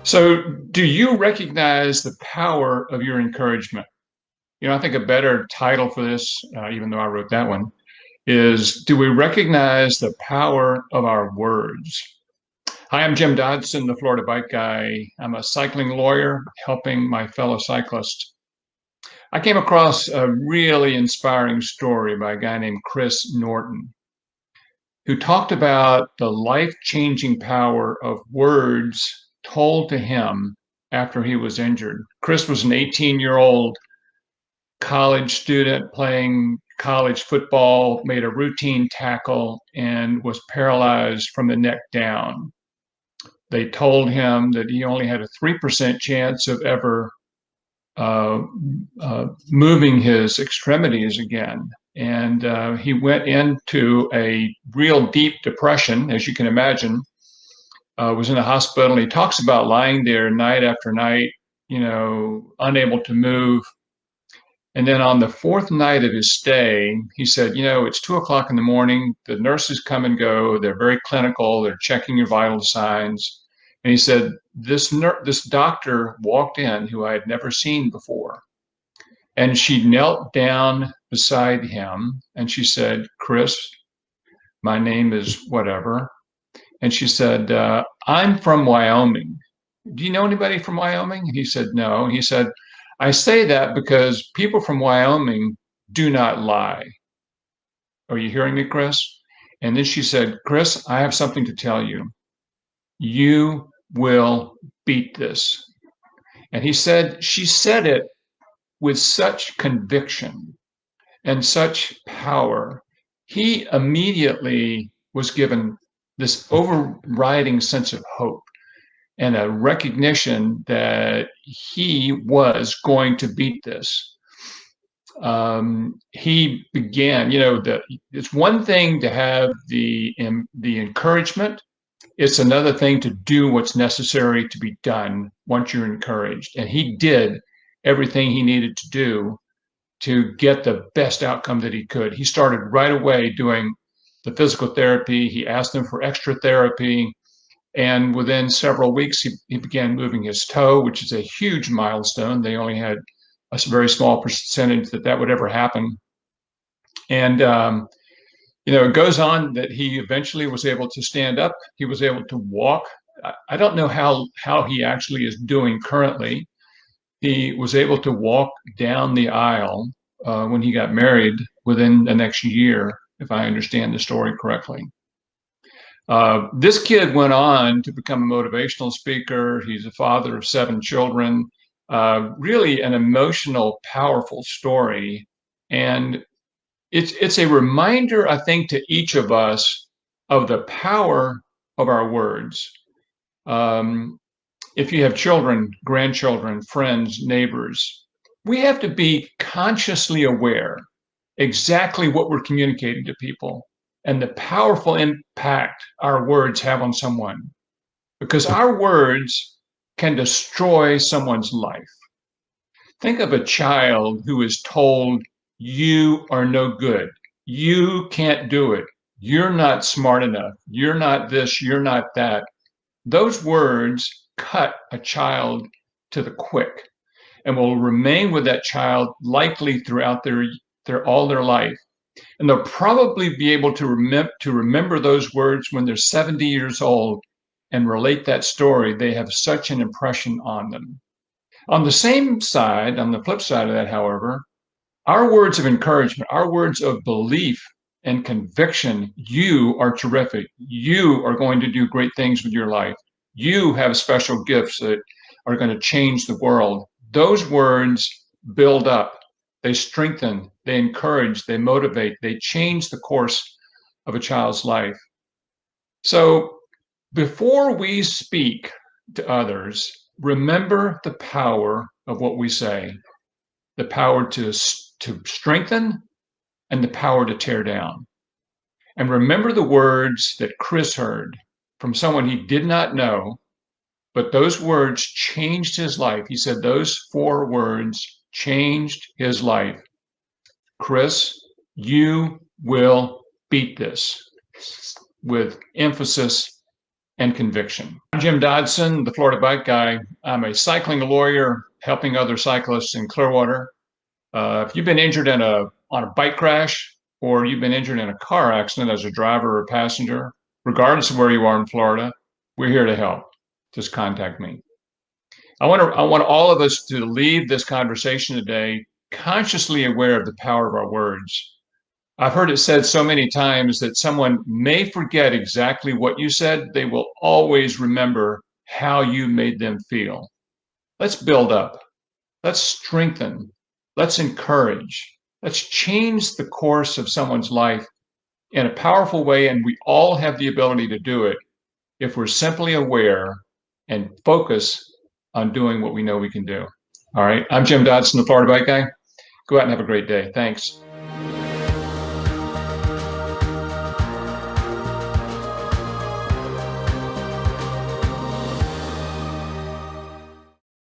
So, do you recognize the power of your encouragement? I think a better title for this, even though I wrote that one, is Do we recognize the power of our words? Hi, I'm Jim Dodson, the Florida Bike Guy. I'm a cycling lawyer helping my fellow cyclists. I came across a really inspiring story by a guy named Chris Norton, who talked about the life changing power of words told to him after he was injured. Chris was an 18-year-old college student playing college football, made a routine tackle, and was paralyzed from the neck down. They told him that he only had a 3% chance of ever uh, moving his extremities again. And he went into a real deep depression, as you can imagine, was in the hospital. He talks about lying there night after night, unable to move. And then on the fourth night of his stay, he said, it's 2 o'clock in the morning. The nurses come and go. They're very clinical. They're checking your vital signs. And he said, this doctor walked in who I had never seen before. And she knelt down beside him and she said, Chris, my name is whatever. And she said, I'm from Wyoming. Do you know anybody from Wyoming? And he said, no. He said, I say that because people from Wyoming do not lie. Are you hearing me, Chris? And then she said, Chris, I have something to tell you. You will beat this. And she said it with such conviction and such power. He immediately was given this overriding sense of hope and a recognition that he was going to beat this. He began, it's one thing to have the encouragement. It's another thing to do what's necessary to be done once you're encouraged. And he did everything he needed to do to get the best outcome that he could. He started right away doing the physical therapy. He asked them for extra therapy. And within several weeks, he began moving his toe, which is a huge milestone. They only had a very small percentage that would ever happen. And, it goes on that he eventually was able to stand up. He was able to walk. I don't know how he actually is doing currently. He was able to walk down the aisle when he got married within the next year, if I understand the story correctly. This kid went on to become a motivational speaker. He's a father of 7 children. Really an emotional, powerful story. And it's a reminder, I think, to each of us of the power of our words. If you have children, grandchildren, friends, neighbors, we have to be consciously aware exactly what we're communicating to people and the powerful impact our words have on someone, because our words can destroy someone's life. Think of a child who is told, you are no good. You can't do it. You're not smart enough. You're not this. You're not that. Those words cut a child to the quick and will remain with that child likely throughout all their life. And they'll probably be able to remember those words when they're 70 years old and relate that story. They have such an impression on them. On the same side, on the flip side of that, however, our words of encouragement, our words of belief and conviction, you are terrific. You are going to do great things with your life. You have special gifts that are going to change the world. Those words build up. They strengthen, they encourage, they motivate, they change the course of a child's life. So before we speak to others, remember the power of what we say, the power to strengthen and the power to tear down. And remember the words that Chris heard from someone he did not know, but those words changed his life. He said those 4 words changed his life. Chris, you will beat this, with emphasis and conviction. I'm Jim Dodson, the Florida Bike Guy. I'm a cycling lawyer helping other cyclists in Clearwater. If you've been injured on a bike crash or you've been injured in a car accident as a driver or passenger, regardless of where you are in Florida, we're here to help. Just contact me. I want all of us to leave this conversation today consciously aware of the power of our words. I've heard it said so many times that someone may forget exactly what you said. They will always remember how you made them feel. Let's build up. Let's strengthen. Let's encourage. Let's change the course of someone's life in a powerful way. And we all have the ability to do it if we're simply aware and focus on doing what we know we can do. All right. I'm Jim Dodson, the Florida Bike Guy. Go out and have a great day. Thanks.